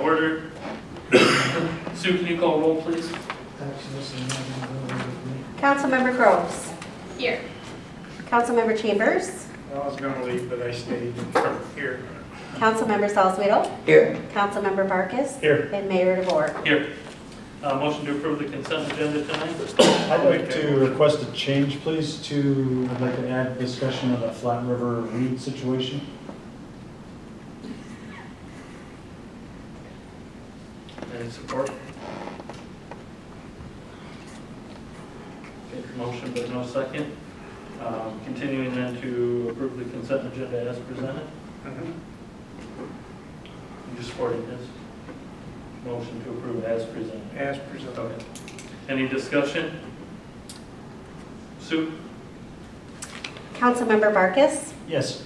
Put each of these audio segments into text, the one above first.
order. Sue, can you call roll, please? Councilmember Groves. Here. Councilmember Chambers. I was going to leave, but I stayed here. Councilmember Salzweedl. Here. Councilmember Barkus. Here. And Mayor DeVore. Here. Motion to approve the consent agenda tonight. I'd like to request a change, please, I'd like to add discussion of the Flat River weed situation. Any support? Okay, motion but no second. Continuing then to approve the consent agenda as presented. You supporting this? Motion to approve as presented. As presented. Okay. Any discussion? Sue? Councilmember Barkus. Yes.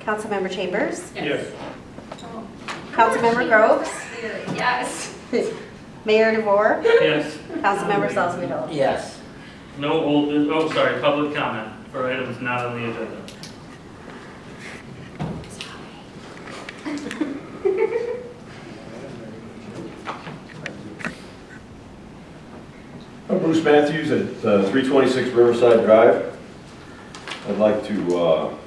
Councilmember Chambers. Yes. Oh. Councilmember Groves. Yes. Mayor DeVore. Yes. Councilmember Salzweedl. Yes. No old, public comment for items not on the agenda. I'm Bruce Matthews at 326 Riverside Drive. I'd like to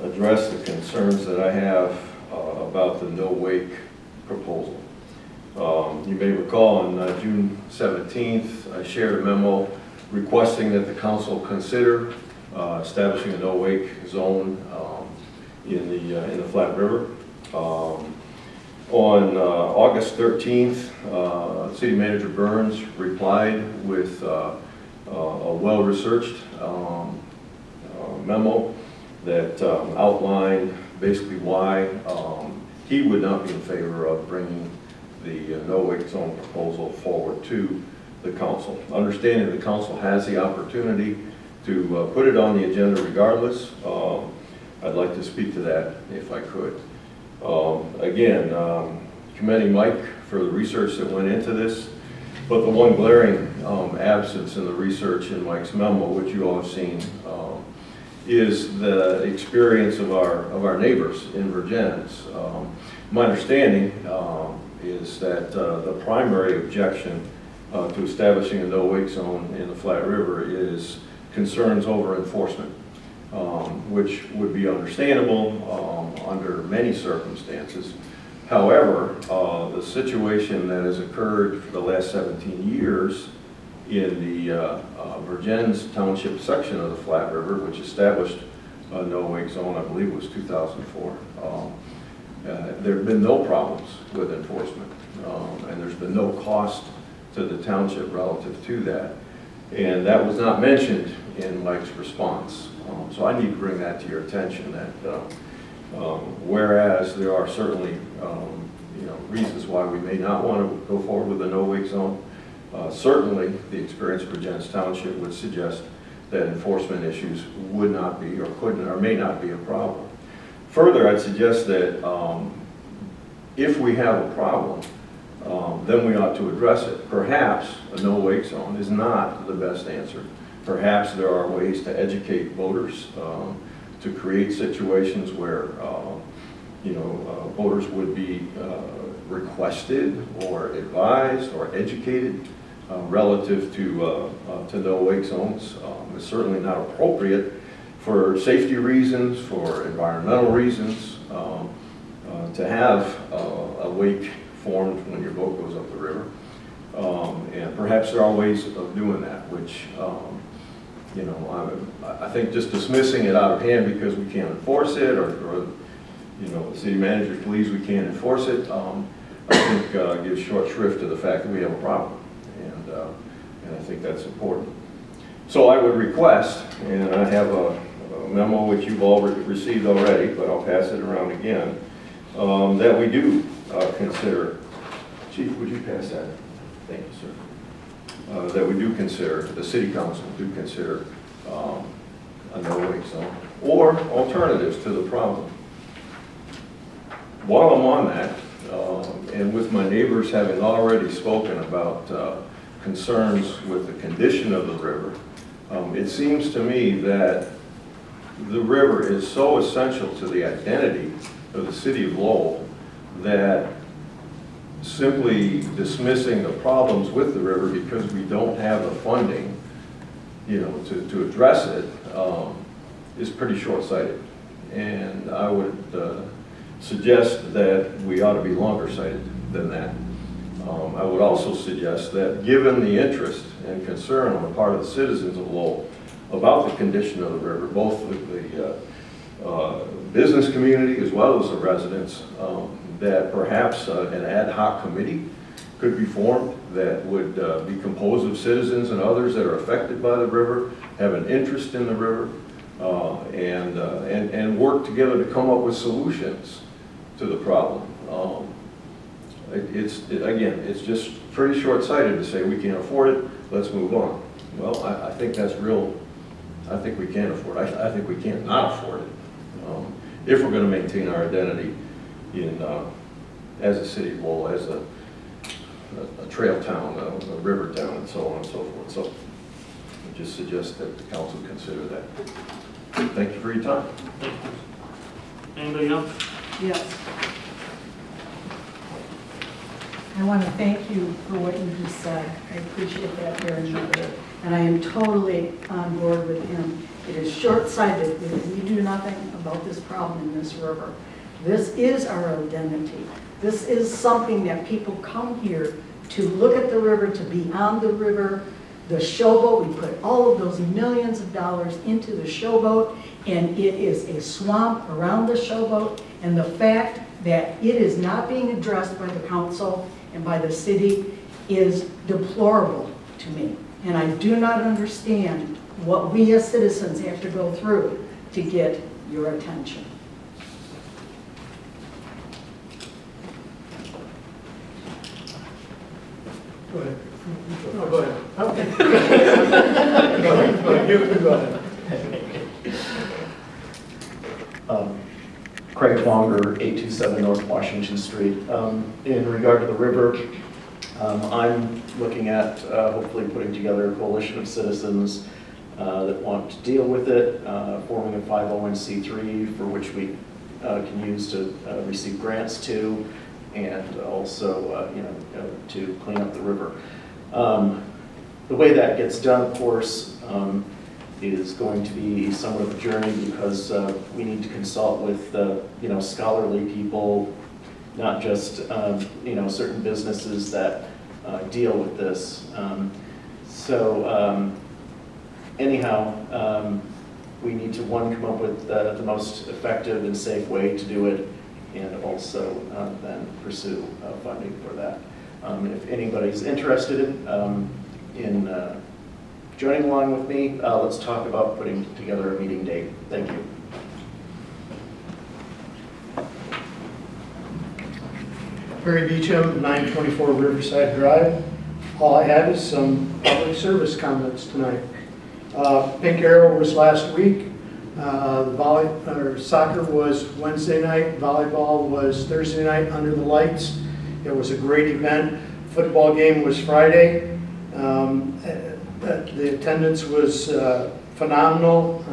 address the concerns that I have about the no-wake proposal. You may recall on June 17th, I shared a memo requesting that the council consider establishing a no-wake zone in the Flat River. On August 13th, City Manager Burns replied with a well-researched memo that outlined basically why he would not be in favor of bringing the no-wake zone proposal forward to the council. Understanding the council has the opportunity to put it on the agenda regardless, I'd like to speak to that if I could. Again, commending Mike for the research that went into this, but the one glaring absence in the research in Mike's memo, which you all have seen, is the experience of our neighbors in Virgins. My understanding is that the primary objection to establishing a no-wake zone in the Flat River is concerns over enforcement. Which would be understandable under many circumstances. However, the situation that has occurred for the last 17 years in the Virgins Township section of the Flat River, which established a no-wake zone, I believe it was 2004, there have been no problems with enforcement, and there's been no cost to the township relative to that. And that was not mentioned in Mike's response. So I need to bring that to your attention that whereas there are certainly reasons why we may not want to go forward with a no-wake zone, certainly the experience of Virgins Township would suggest that enforcement issues would not be or couldn't or may not be a problem. Further, I'd suggest that if we have a problem, then we ought to address it. Perhaps a no-wake zone is not the best answer. Perhaps there are ways to educate voters to create situations where voters would be requested or advised or educated relative to no-wake zones. It's certainly not appropriate for safety reasons, for environmental reasons, to have a wake formed when your boat goes up the river. And perhaps there are ways of doing that, which, I think just dismissing it out of hand because we can't enforce it, or the city manager believes we can't enforce it, I think gives short shrift to the fact that we have a problem. And I think that's important. So I would request, and I have a memo which you've all received already, but I'll pass it around again, that we do consider. Chief, would you pass that? Thank you, sir. That we do consider, the city council do consider a no-wake zone or alternatives to the problem. While I'm on that, and with my neighbors having already spoken about concerns with the condition of the river, it seems to me that the river is so essential to the identity of the city of Lowell that simply dismissing the problems with the river because we don't have the funding, to address it, is pretty short-sighted. And I would suggest that we ought to be longer-sighted than that. I would also suggest that given the interest and concern on the part of the citizens of Lowell about the condition of the river, both the business community as well as the residents, that perhaps an ad hoc committee could be formed that would be composed of citizens and others that are affected by the river, have an interest in the river, and work together to come up with solutions to the problem. It's just pretty short-sighted to say we can't afford it, let's move on. Well, I think that's real. I think we can afford it. I think we can't not afford it if we're going to maintain our identity as a city of Lowell, as a trail town, a river town, and so on and so forth. So I just suggest that the council consider that. Thank you for your time. Thank you. Anybody else? Yes. I want to thank you for what you just said. I appreciate that very much. And I am totally on board with him. It is short-sighted because we do nothing about this problem in this river. This is our identity. This is something that people come here to look at the river, to be on the river. The showboat, we put all of those millions of dollars into the showboat, and it is a swamp around the showboat. And the fact that it is not being addressed by the council and by the city is deplorable to me. And I do not understand what we as citizens have to go through to get your attention. Go ahead. No, go ahead. Okay. Go ahead. You go ahead. Craig Fonger, 827 North Washington Street. In regard to the river, I'm looking at hopefully putting together a coalition of citizens that want to deal with it, forming a 501c3 for which we can use to receive grants to, and also to clean up the river. The way that gets done, of course, is going to be somewhat of a journey because we need to consult with scholarly people, not just certain businesses that deal with this. Anyhow, we need to come up with the most effective and safe way to do it, and also then pursue funding for that. If anybody's interested in joining along with me, let's talk about putting together a meeting date. Thank you. Barry Beecham, 924 Riverside Drive. All I have is some public service comments tonight. Pink Arrow was last week. Soccer was Wednesday night. Volleyball was Thursday night under the lights. It was a great event. Football game was Friday. The attendance was phenomenal,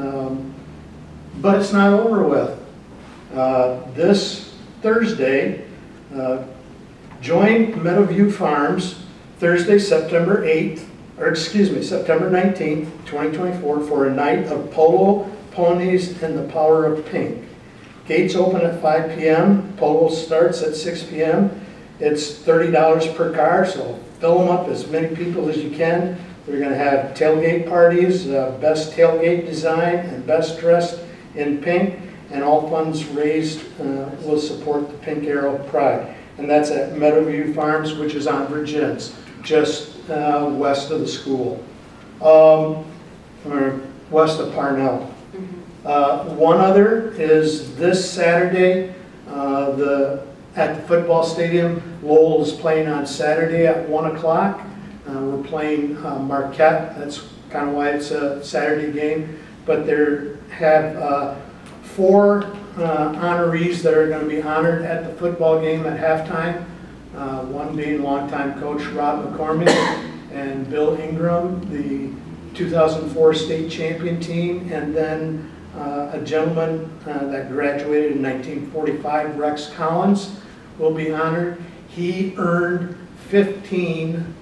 but it's not over with. This Thursday, join Meadowview Farms Thursday, September 19th, 2024 for a night of polo, ponies, and the power of pink. Gates open at 5 p.m. Polo starts at 6 p.m. It's $30 per car, so fill them up as many people as you can. We're going to have tailgate parties, best tailgate design and best dressed in pink, and all funds raised will support the Pink Arrow Pride. And that's at Meadowview Farms, which is on Virginians, just west of the school, or west of Parnell. One other is this Saturday, at the football stadium. Lowell is playing on Saturday at 1 o'clock. We're playing Marquette. That's kind of why it's a Saturday game. But they have 4 honorees that are going to be honored at the football game at halftime. One being longtime coach Rob McCormick and Bill Ingram, the 2004 state champion team, and then a gentleman that graduated in 1945, Rex Collins, will be honored. He earned 15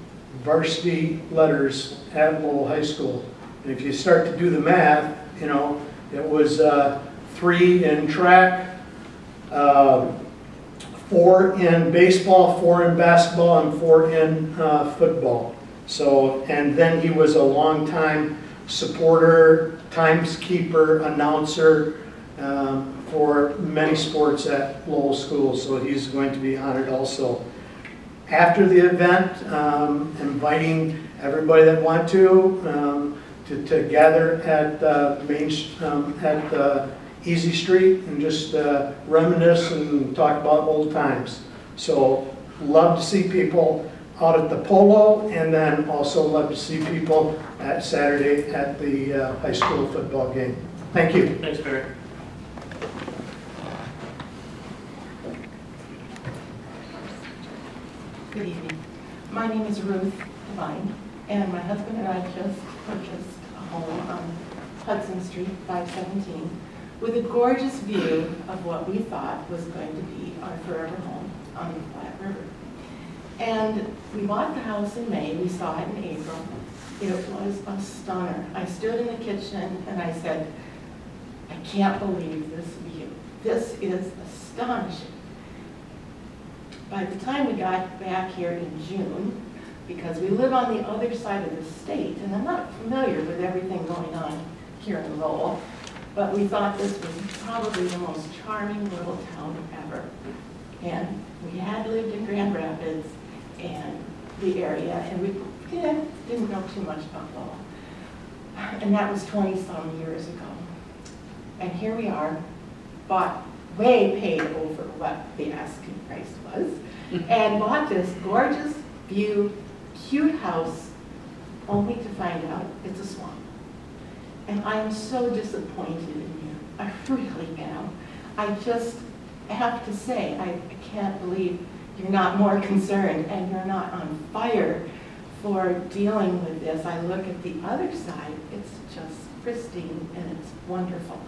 varsity letters at Lowell High School. And if you start to do the math, you know, it was 3 in track, 4 in baseball, 4 in basketball, and 4 in football. So, and then he was a longtime supporter, timekeeper, announcer for many sports at Lowell School. So he's going to be honored also. After the event, inviting everybody that want to gather at Easy Street and just reminisce and talk about old times. So love to see people out at the polo, and then also love to see people at Saturday at the high school football game. Thank you. Thanks, Barry. Good evening. My name is Ruth Devine, and my husband and I just purchased a home on Hudson Street, 517, with a gorgeous view of what we thought was going to be our forever home on the Flat River. And we bought the house in May. We saw it in April. It was a stunner. I stood in the kitchen and I said, I can't believe this view. This is astonishing. By the time we got back here in June, because we live on the other side of the state, and I'm not familiar with everything going on here in Lowell, but we thought this was probably the most charming little town ever. And we had lived in Grand Rapids and the area, and we didn't know too much about Lowell. And that was 20-some years ago. And here we are, bought, way paid over what the asking price was, and bought this gorgeous view, cute house, only to find out it's a swamp. And I am so disappointed in you. I really am. I just have to say, I can't believe you're not more concerned and you're not on fire for dealing with this. I look at the other side, it's just pristine and it's wonderful.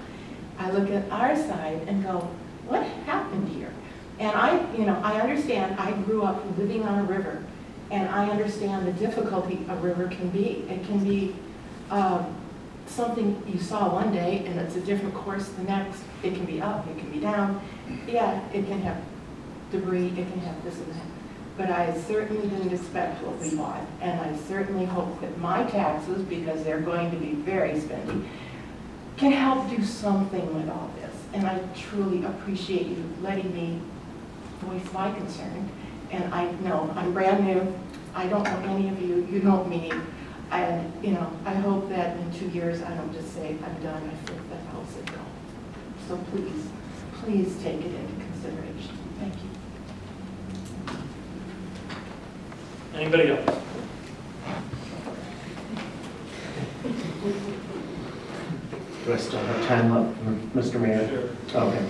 I look at our side and go, what happened here? And I understand, I grew up living on a river, and I understand the difficulty a river can be. It can be something you saw one day and it's a different course the next. It can be up, it can be down. Yeah, it can have debris, it can have this and that. But I certainly didn't expect what we bought, and I certainly hope that my taxes, because they're going to be very spendy, can help do something with all this. And I truly appreciate you letting me voice my concern. And I know I'm brand new. I don't know any of you. You know me. And, I hope that in 2 years I don't just say, I'm done, I flip that house and go. So please take it into consideration. Thank you. Anybody else? Do I still have time left, Mr. Mayor? Sure. Okay.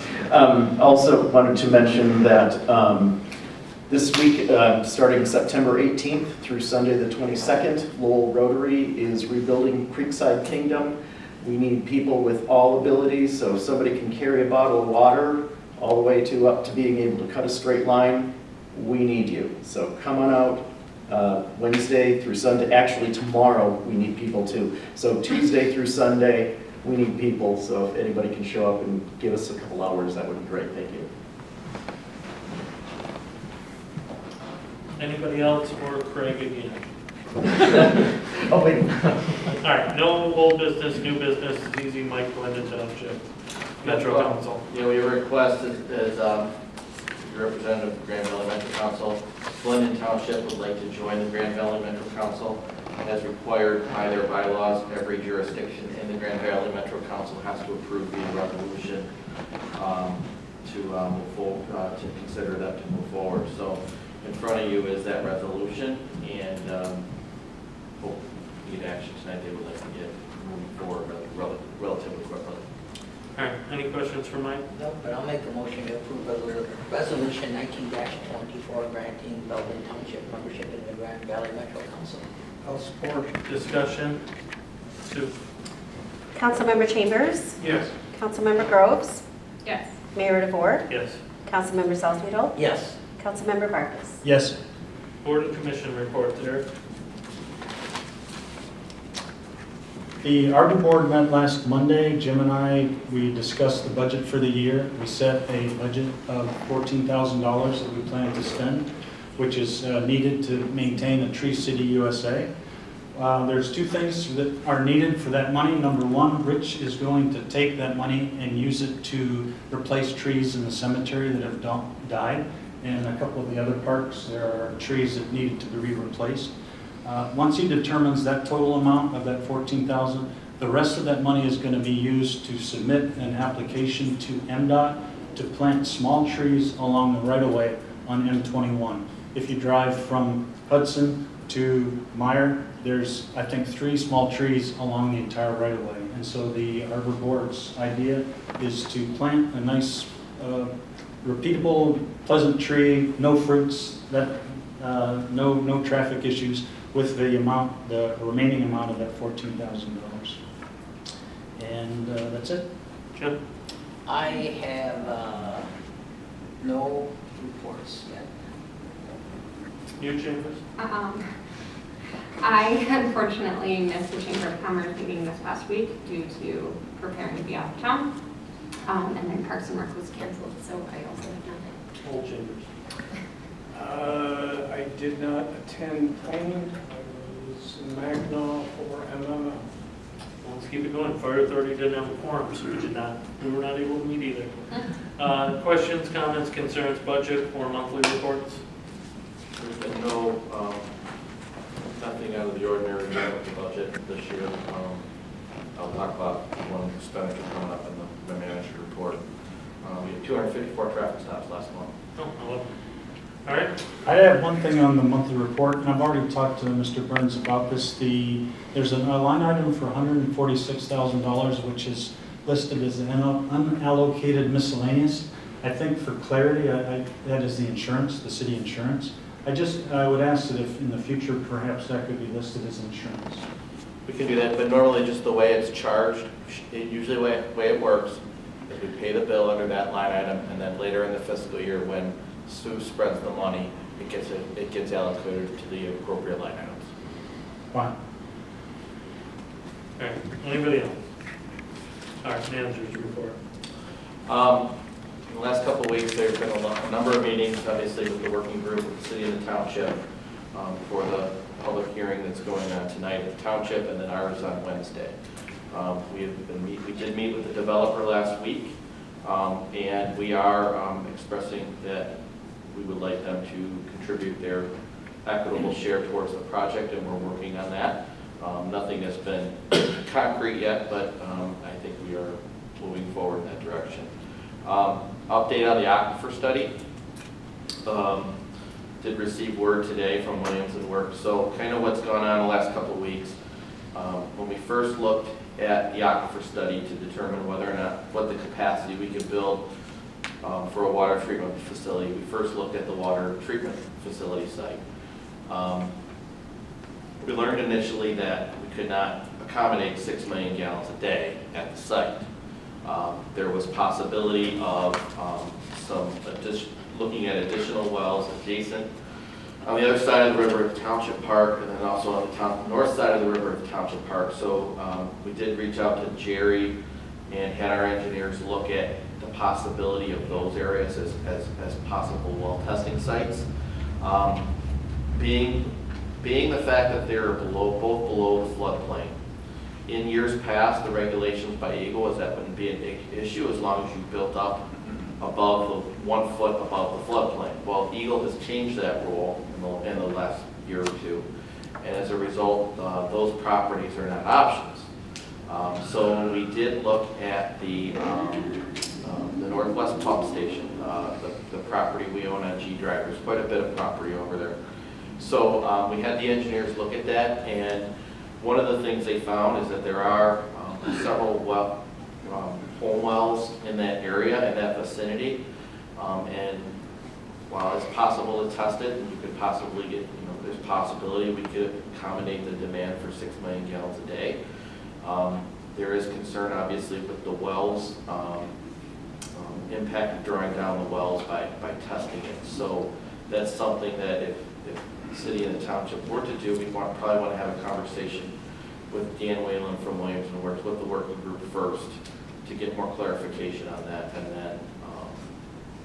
Also wanted to mention that this week, starting September 18th through Sunday the 22nd, Lowell Rotary is rebuilding Creekside Kingdom. We need people with all abilities, so if somebody can carry a bottle of water all the way up to being able to cut a straight line, we need you. So come on out. Wednesday through Sunday, actually tomorrow we need people too. So Tuesday through Sunday, we need people, so if anybody can show up and give us a couple hours, that would be great. Thank you. Anybody else or Craig again? Oh, wait. All right, no old business, new business, it's easy, Mike, Glendon Township, Metro Council. Yeah, we request as representative of Grand Valley Metro Council, Glendon Township would like to join the Grand Valley Metro Council. As required by their bylaws, every jurisdiction in the Grand Valley Metro Council has to approve the resolution to consider that to move forward. So in front of you is that resolution, and hope you need action tonight. They would like to get moving forward relatively quickly. All right, any questions for Mike? No, but I'll make a motion to approve resolution 19-24 granting Belvin Township membership in the Grand Valley Metro Council. I'll support. Discussion. Sue? Councilmember Chambers, Yes. Councilmember Groves, Yes. Mayor DeVore, Yes. Councilmember Salzweedl, Yes. Councilmember Vargas. Yes. Board and commission reports, Eric. The Arbor Board met last Monday. Jim and I, we discussed the budget for the year. We set a budget of $14,000 that we plan to spend, which is needed to maintain a Tree City USA. There's two things that are needed for that money. Number one, Rich is going to take that money and use it to replace trees in the cemetery that have died. And a couple of the other parks, there are trees that need to be replaced. Once he determines that total amount of that $14,000, the rest of that money is going to be used to submit an application to MDOT to plant small trees along the right-of-way on M21. If you drive from Hudson to Meyer, there's, I think, 3 small trees along the entire right-of-way. And so the Arbor Board's idea is to plant a nice, repeatable, pleasant tree, no fruits, no traffic issues, with the remaining amount of that $14,000. And that's it. Jim? I have no reports yet. You, Chambers? I unfortunately missed the Chamber of Commerce meeting this past week due to preparing to be out of town. And then Parks and Rec was canceled, so I also have nothing. Old Chambers. I did not attend planning. I was in Mackinac for MML. Let's keep it going. Fire authority didn't have a quorum, so we were not able to meet either. Questions, comments, concerns, budget, or monthly reports? There's been nothing out of the ordinary with the budget this year. I'll talk about one expenditure coming up in the manager report. We had 254 traffic stops last month. Oh, I love it. All right. I have one thing on the monthly report, and I've already talked to Mr. Burns about this. There's a line item for $146,000, which is listed as unallocated miscellaneous. I think for clarity, that is the insurance, the city insurance. I would ask that if in the future, perhaps that could be listed as insurance. We can do that, but normally just the way it's charged, usually the way it works is we pay the bill under that line item, and then later in the fiscal year when Sue spreads the money, it gets allocated to the appropriate line items. Fine. All right. Anybody else? All right, manager's report. In the last couple of weeks, there's been a number of meetings, obviously with the working group with the city and the township for the public hearing that's going on tonight at the township, and then ours on Wednesday. We did meet with the developer last week, and we are expressing that we would like them to contribute their equitable share towards the project, and we're working on that. Nothing has been concrete yet, but I think we are moving forward in that direction. Update on the aquifer study. Did receive word today from Williams and Works. So kind of what's gone on the last couple of weeks. When we first looked at the aquifer study to determine whether or not what the capacity we could build for a water treatment facility, we first looked at the water treatment facility site. We learned initially that we could not accommodate 6 million gallons a day at the site. There was possibility of looking at additional wells adjacent on the other side of the river at Township Park, and then also on the north side of the river at Township Park. So we did reach out to Jerry and had our engineers look at the possibility of those areas as possible well testing sites. Being the fact that they're both below the floodplain. In years past, the regulations by Eagle is that wouldn't be an issue as long as you built up above the 1 foot above the floodplain. Well, Eagle has changed that rule in the last year or two, and as a result, those properties are not options. So we did look at the Northwest Pump Station, the property we own on G Drive. There's quite a bit of property over there. So we had the engineers look at that, and one of the things they found is that there are several home wells in that area, in that vicinity, and while it's possible to test it, and you could possibly get, there's possibility we could accommodate the demand for 6 million gallons a day. There is concern, obviously, with the wells, impact of drawing down the wells by testing it. So that's something that if the city and the township were to do, probably want to have a conversation with Dan Whalen from Williamson Works, with the working group first, to get more clarification on that, and then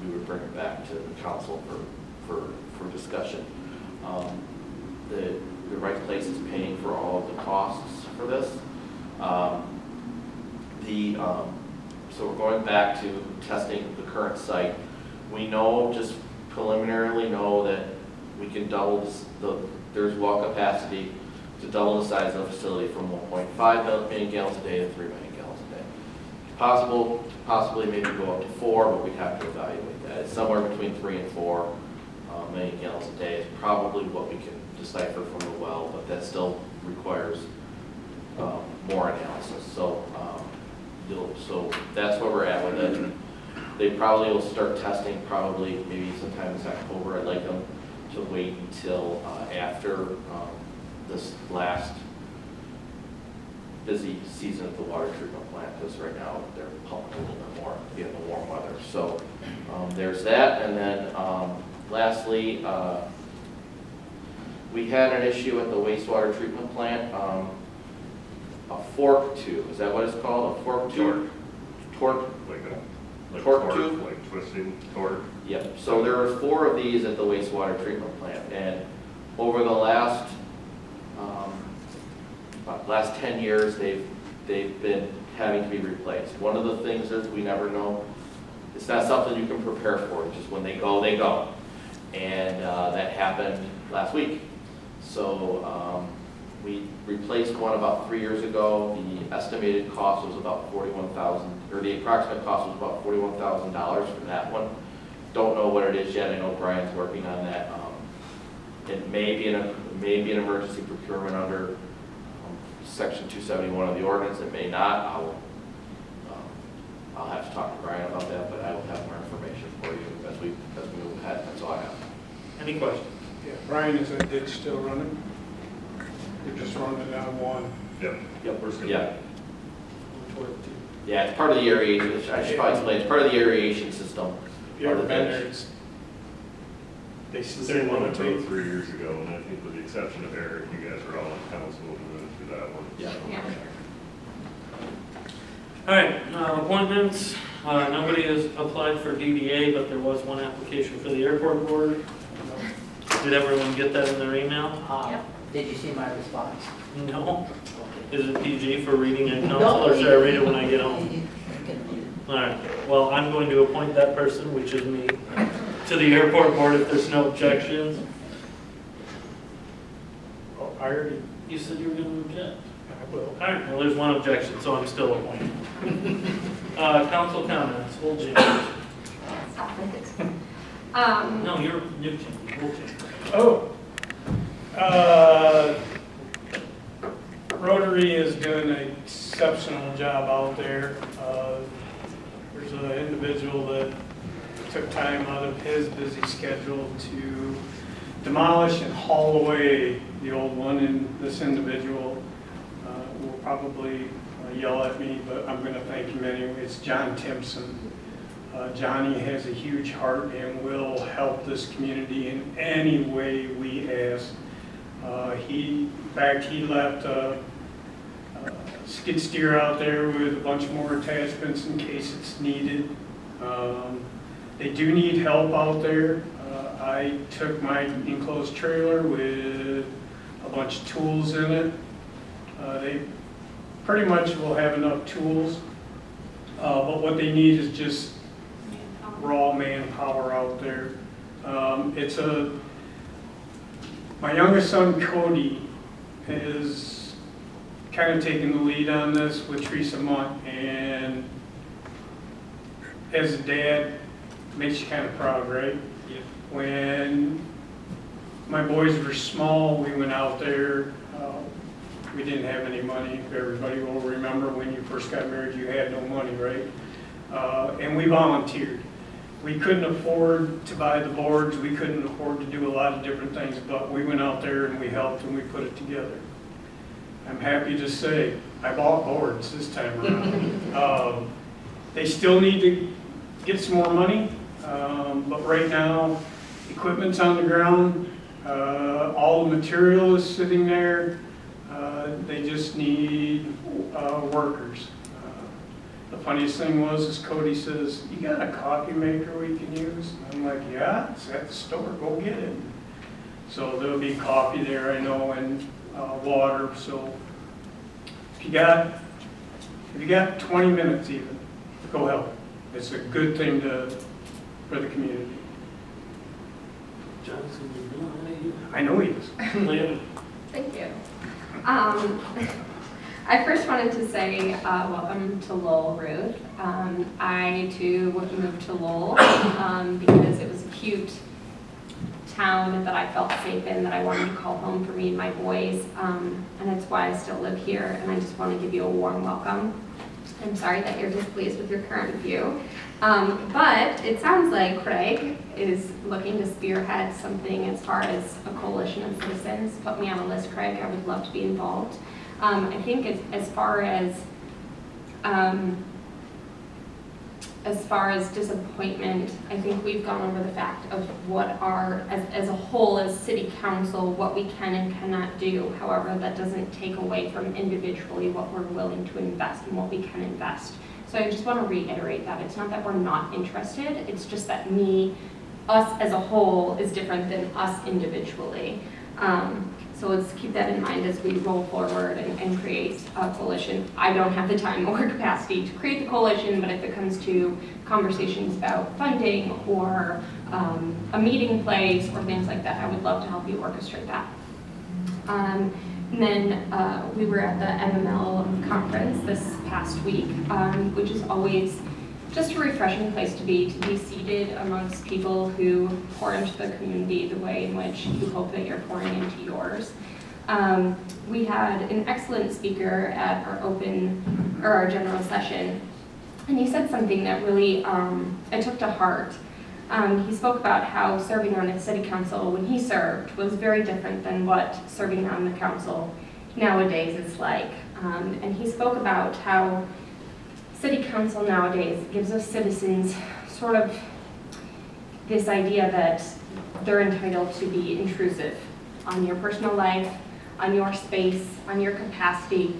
we would bring it back to the council for discussion. The right place is paying for all of the costs for this. So we're going back to testing the current site. We know, just preliminarily know, that we can double there's wall capacity to double the size of the facility from 1.5 million gallons a day to 3 million gallons a day. It's possible to possibly maybe go up to 4, but we'd have to evaluate that. It's somewhere between 3 and 4 million gallons a day is probably what we can decipher from the well, but that still requires more analysis. So that's where we're at with it. They probably will start testing probably maybe sometime this October. I'd like them to wait until after this last busy season at the water treatment plant, because right now they're pumping a little bit more in the warm weather. So there's that. And then lastly, we had an issue at the wastewater treatment plant. A fork tube, is that what it's called? A fork tube? Torque? Like torque tube? Like twisting torque? Yep. So there are 4 of these at the wastewater treatment plant, and over the last 10 years, they've been having to be replaced. One of the things is we never know. It's not something you can prepare for. It's just when they go, they go. And that happened last week. So we replaced one about 3 years ago. The estimated cost was about $41,000, or the approximate cost was about $41,000 for that one. Don't know what it is yet. I know Brian's working on that. It may be an emergency procurement under Section 271 of the ordinance. It may not. I'll have to talk to Brian about that, but I will have more information for you as we move ahead. That's all I have. Any questions? Yeah, Brian, is that ditch still running? You're just running it down one. Yep. We're still. Yeah. Yeah, it's part of the aeration. I should probably explain. It's part of the aeration system. If you ever of the been ditch. there, it's, they It's the still same one I rotate. wrote 3 years ago, and I think with the exception of Eric, you guys are all in council moving through that one. Yeah. Yeah. All right, appointments. Nobody has applied for DDA, but there was one application for the airport board. Did everyone get that in their email? Yep. Did you see my response? No. Is it PG for reading in council, or should I read it when I get home? You can read it. All right, well, I'm going to appoint that person, which is me, to the airport board if there's no objections. Oh, I already, You said you were going to object. I will. All right, well, there's one objection, so I'm still appointed. Council comments, old Jim. Stop it. No, you're new Jim, old Jim. Oh. Rotary is doing an exceptional job out there. There's an individual that took time out of his busy schedule to demolish and haul away the old one, and this individual will probably yell at me, but I'm going to thank him anyway. It's John Timpson. Johnny has a huge heart and will help this community in any way we ask. In fact, he left a skid steer out there with a bunch more attachments in case it's needed. They do need help out there. I took my enclosed trailer with a bunch of tools in it. They pretty much will have enough tools, but what they need is just raw manpower out there. My youngest son, Cody, is kind of taking the lead on this with Teresa Munt, and as a dad, it makes you kind of proud, right? Yeah. When my boys were small, we went out there. We didn't have any money. Everybody will remember when you first got married, you had no money, right? And we volunteered. We couldn't afford to buy the boards. We couldn't afford to do a lot of different things, but we went out there and we helped and we put it together. I'm happy to say I bought boards this time around. They still need to get some more money, but right now Equipment's on the ground, all the material is sitting there. They just need workers. The funniest thing was, is Cody says, "You got a coffee maker we can use?" I'm like, "Yeah, it's at the store, go get it." So there'll be coffee there, I know, and water, so if you got 20 minutes even, go help. It's a good thing for the community. Johnson, you know, I know he is. Leah? Thank you. I first wanted to say welcome to Lowell, Ruth. I too moved to Lowell because it was a cute town that I felt safe in, that I wanted to call home for me and my boys, and that's why I still live here, and I just want to give you a warm welcome. I'm sorry that you're displeased with your current view, but it sounds like Craig is looking to spearhead something as far as a coalition of citizens. Put me on a list, Craig. I would love to be involved. I think as far as disappointment, I think we've gone over the fact of what as a whole, as city council, what we can and cannot do. However, that doesn't take away from individually what we're willing to invest and what we can invest. So I just want to reiterate that. It's not that we're not interested, it's just that us as a whole is different than us individually. So let's keep that in mind as we roll forward and create a coalition. I don't have the time or capacity to create the coalition, but if it comes to conversations about funding or a meeting place or things like that, I would love to help you orchestrate that. And then we were at the MML conference this past week, which is always just a refreshing place to be seated amongst people who pour into the community the way in which you hope that you're pouring into yours. We had an excellent speaker at our general session, and he said something that really I took to heart. He spoke about how serving on the city council when he served was very different than what serving on the council nowadays is like. And he spoke about how city council nowadays gives us citizens sort of this idea that they're entitled to be intrusive on your personal life, on your space, on your capacity.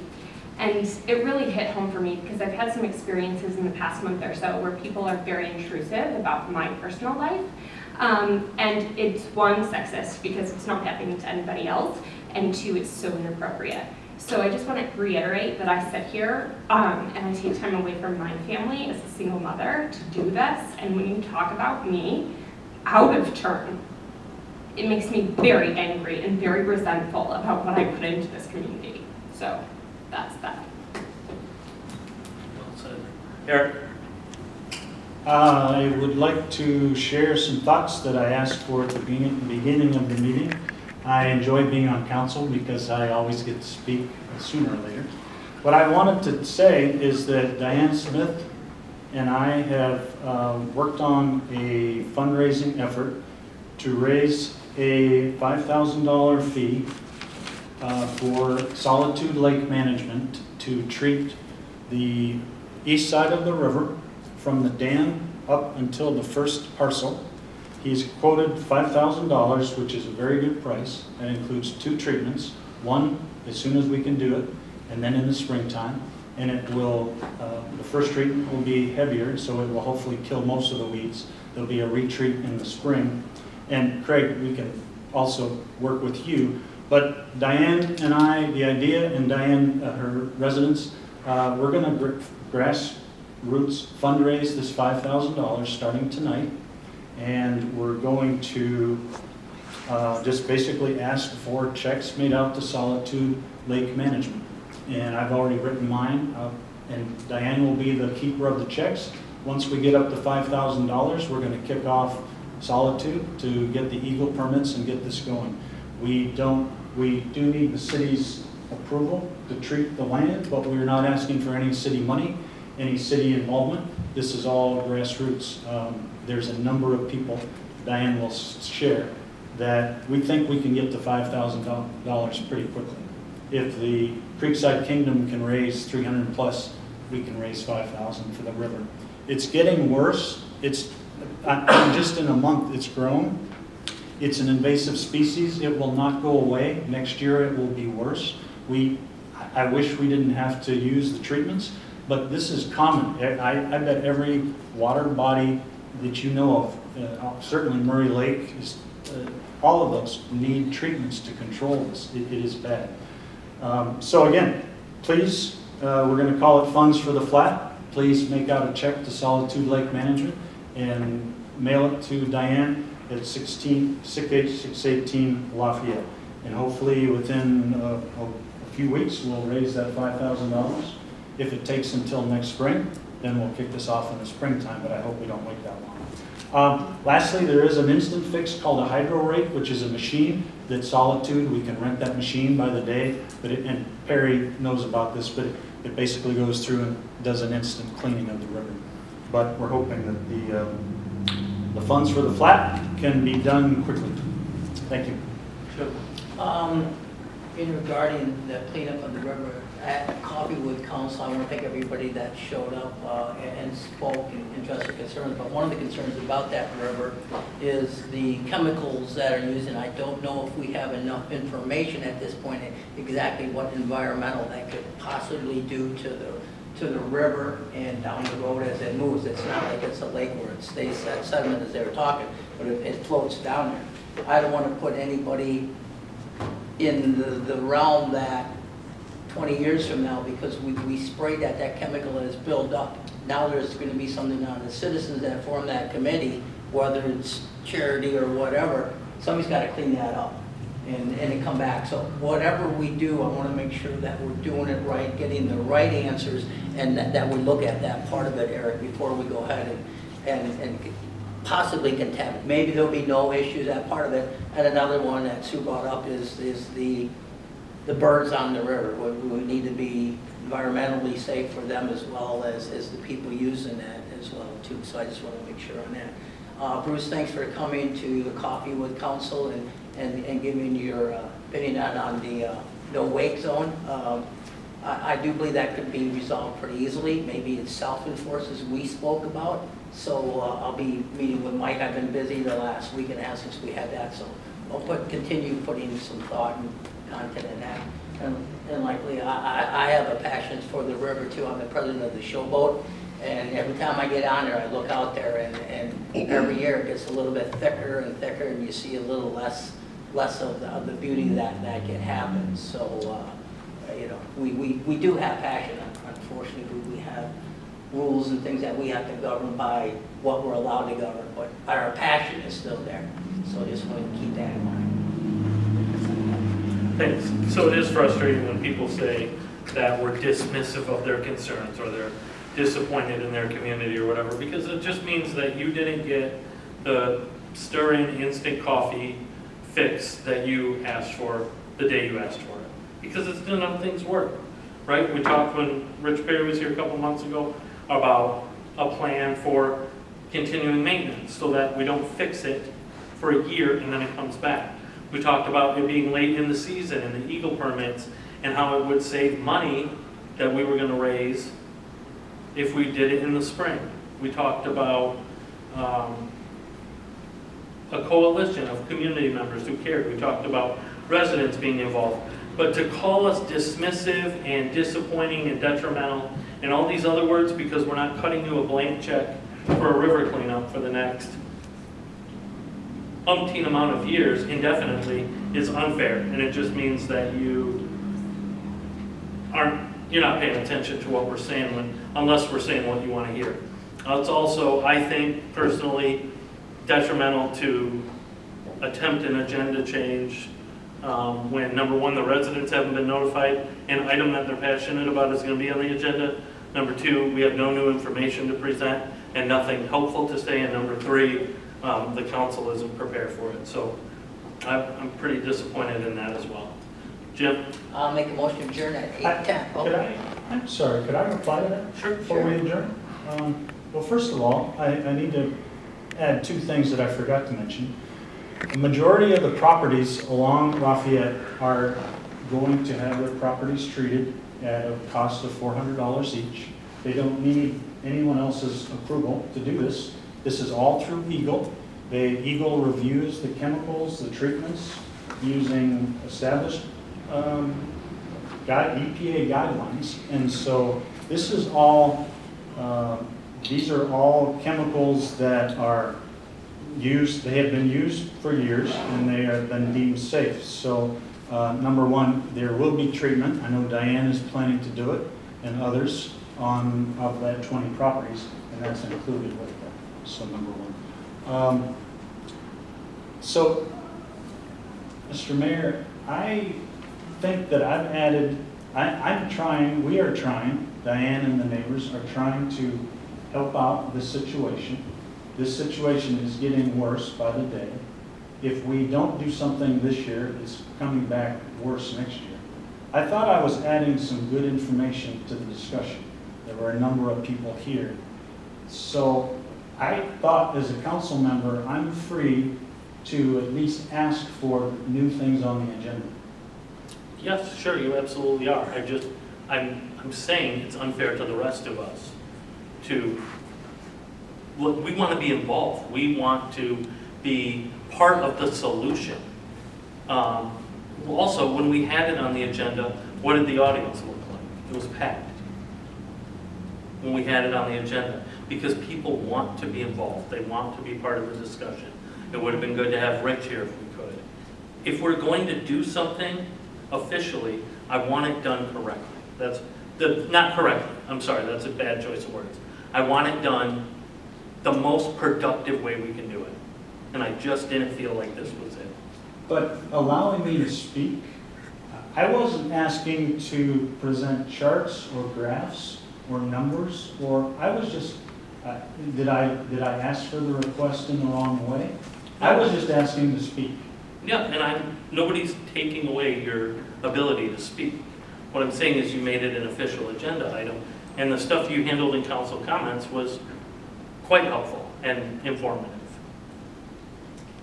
And it really hit home for me because I've had some experiences in the past month or so where people are very intrusive about my personal life. And it's one, sexist because it's not happening to anybody else, and two, it's so inappropriate. So I just want to reiterate that I sit here and I take time away from my family as a single mother to do this. And when you talk about me out of turn, it makes me very angry and very resentful about what I put into this community. So that's that. Well said. Eric? I would like to share some thoughts that I asked for at the beginning of the meeting. I enjoy being on council because I always get to speak sooner or later. What I wanted to say is that Diane Smith and I have worked on a fundraising effort to raise a $5,000 fee for Solitude Lake Management to treat the east side of the river from the dam up until the first parcel. He's quoted $5,000, which is a very good price. That includes 2 treatments, one as soon as we can do it, and then in the springtime. And it will, the first treatment will be heavier, so it will hopefully kill most of the weeds. There'll be a retreat in the spring. And Craig, we can also work with you. But Diane and I, the idea, and Diane, her residents, we're going to grassroots fundraise this $5,000 starting tonight. And we're going to just basically ask for checks made out to Solitude Lake Management. And I've already written mine, and Diane will be the keeper of the checks. Once we get up to $5,000, we're going to kick off Solitude to get the Eagle permits and get this going. We do need the city's approval to treat the land, but we're not asking for any city money, any city involvement. This is all grassroots. There's a number of people, Diane will share, that we think we can get to $5,000 pretty quickly. If the Creekside Kingdom can raise 300 plus, we can raise 5,000 for the river. It's getting worse. It's just in a month it's grown. It's an invasive species. It will not go away. Next year it will be worse. I wish we didn't have to use the treatments, but this is common. I bet every water body that you know of, certainly Murray Lake, all of those need treatments to control this. It is bad. So again, please, we're going to call it Funds for the Flat. Please make out a check to Solitude Lake Management and mail it to Diane at 618 Lafayette. And hopefully within a few weeks, we'll raise that $5,000. If it takes until next spring, then we'll kick this off in the springtime, but I hope we don't wait that long. Lastly, there is an instant fix called a hydro rake, which is a machine that Solitude, we can rent that machine by the day, and Perry knows about this, but it basically goes through and does an instant cleaning of the river. But we're hoping that the funds for the flat can be done quickly. Thank you. Sure. In regarding the cleanup of the river, at Coffeewood Council, I want to thank everybody that showed up and spoke and addressed their concerns. But one of the concerns about that river is the chemicals that are used, and I don't know if we have enough information at this point exactly what environmental that could possibly do to the river and down the road as it moves. It's not like it's a lake where it stays that sediment as they were talking, but it floats down there. I don't want to put anybody in the realm that 20 years from now, because we sprayed that chemical and it's built up. Now there's going to be something on the citizens that form that committee, whether it's charity or whatever, somebody's got to clean that up and it come back. So whatever we do, I want to make sure that we're doing it right, getting the right answers, and that we look at that part of it, Eric, before we go ahead and possibly contaminate. Maybe there'll be no issues, that part of it. And another one that Sue brought up is the birds on the river. We need to be environmentally safe for them as well as the people using that as well too. So I just want to make sure on that. Bruce, thanks for coming to the Coffeewood Council and giving your opinion on the no wake zone. I do believe that could be resolved pretty easily. Maybe it's self-enforced as we spoke about. So I'll be meeting with Mike. I've been busy the last week and a half since we had that. So I'll continue putting some thought and content in that. And likely, I have a passion for the river too. I'm the president of the Showboat. And every time I get on there, I look out there, and every year it gets a little bit thicker and thicker, and you see a little less of the beauty that can happen. So, you know, we do have passion. Unfortunately, we have rules and things that we have to govern by what we're allowed to govern, but our passion is still there. So I just want to keep that in mind. Thanks. So it is frustrating when people say that we're dismissive of their concerns or they're disappointed in their community or whatever, because it just means that you didn't get the stir-in instant coffee fix that you asked for the day you asked for it. Because it's done how things work, right? We talked when Rich Perry was here a couple months ago about a plan for continuing maintenance so that we don't fix it for a year and then it comes back. We talked about it being late in the season and the Eagle permits and how it would save money that we were going to raise if we did it in the spring. We talked about a coalition of community members who cared. We talked about residents being involved. But to call us dismissive and disappointing and detrimental and all these other words because we're not cutting you a blank check for a river cleanup for the next umpteen amount of years indefinitely is unfair. And it just means that you're not paying attention to what we're saying unless we're saying what you want to hear. It's also, I think, personally detrimental to attempt an agenda change when, number one, the residents haven't been notified, an item that they're passionate about is going to be on the agenda. Number two, we have no new information to present and nothing helpful to say. And number three, the council isn't prepared for it. So I'm pretty disappointed in that as well. Jim? I'll make a motion to adjourn at 8:10. I'm sorry, could I reply to that? Sure. Before we adjourn? Well, first of all, I need to add two things that I forgot to mention. The majority of the properties along Lafayette are going to have their properties treated at a cost of $400 each. They don't need anyone else's approval to do this. This is all through Eagle. Eagle reviews the chemicals, the treatments, using established EPA guidelines. And so this is all, these are all chemicals that are used, they have been used for years, and they have been deemed safe. So number one, there will be treatment. I know Diane is planning to do it, and others of that 20 properties, and that's included with that. So number one. So, Mr. Mayor, I think that I've added, I'm trying, we are trying, Diane and the neighbors are trying to help out this situation. This situation is getting worse by the day. If we don't do something this year, it's coming back worse next year. I thought I was adding some good information to the discussion. There were a number of people here. So I thought as a council member, I'm free to at least ask for new things on the agenda. Yes, sure, you absolutely are. I'm saying it's unfair to the rest of us to, look, we want to be involved. We want to be part of the solution. Also, when we had it on the agenda, what did the audience look like? It was packed when we had it on the agenda, because people want to be involved. They want to be part of the discussion. It would have been good to have Rich here if we could. If we're going to do something officially, I want it done correctly. Not correctly, I'm sorry, that's a bad choice of words. I want it done the most productive way we can do it. And I just didn't feel like this was it. But allowing me to speak, I wasn't asking to present charts or graphs or numbers, or I was just, did I ask for the request in the wrong way? I was just asking to speak. Yeah, and nobody's taking away your ability to speak. What I'm saying is you made it an official agenda item, and the stuff you handled in council comments was quite helpful and informative.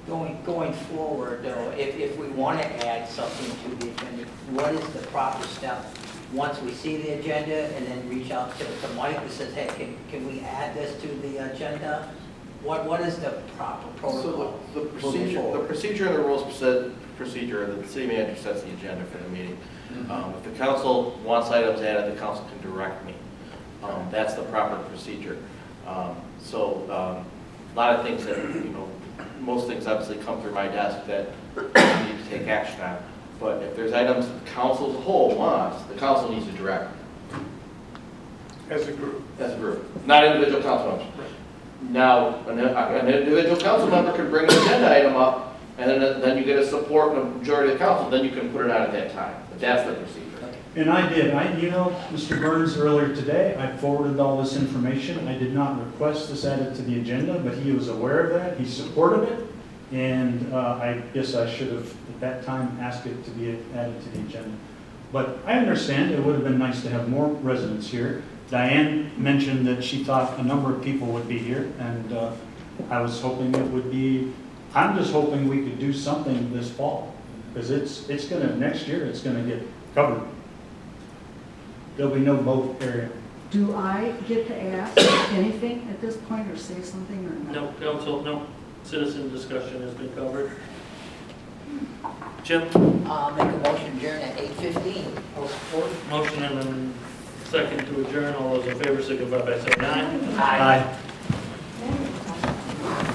Going forward, though, if we want to add something to the agenda, what is the proper step? Once we see the agenda and then reach out to Mike that says, hey, can we add this to the agenda? What is the proper protocol? So the procedure and the rules procedure, the city manager sets the agenda for the meeting. If the council wants items added, the council can direct me. That's the proper procedure. A lot of things that, most things obviously come through my desk that we need to take action on. But if there's items that the council as a whole wants, the council needs to direct me. As a group. As a group, not individual council members. Now, an individual council member can bring an agenda item up, and then you get a support from the majority of the council, then you can put it on at that time. But that's the procedure. And I did. Mr. Burns, earlier today, I forwarded all this information. I did not request this added to the agenda, but he was aware of that. He supported it. And I guess I should have, at that time, asked it to be added to the agenda. But I understand it would have been nice to have more residents here. Diane mentioned that she thought a number of people would be here, and I was hoping it would be, I'm just hoping we could do something this fall, because it's gonna, next year, it's gonna get covered. There'll be no boat area. Do I get to ask anything at this point or say something or not? No, council, no. Citizen discussion has been covered. Jim? I'll make a motion adjourn at 8:15. I'll support. Motion and then second to adjourn. All those in favor signify by saying aye. Aye. Aye.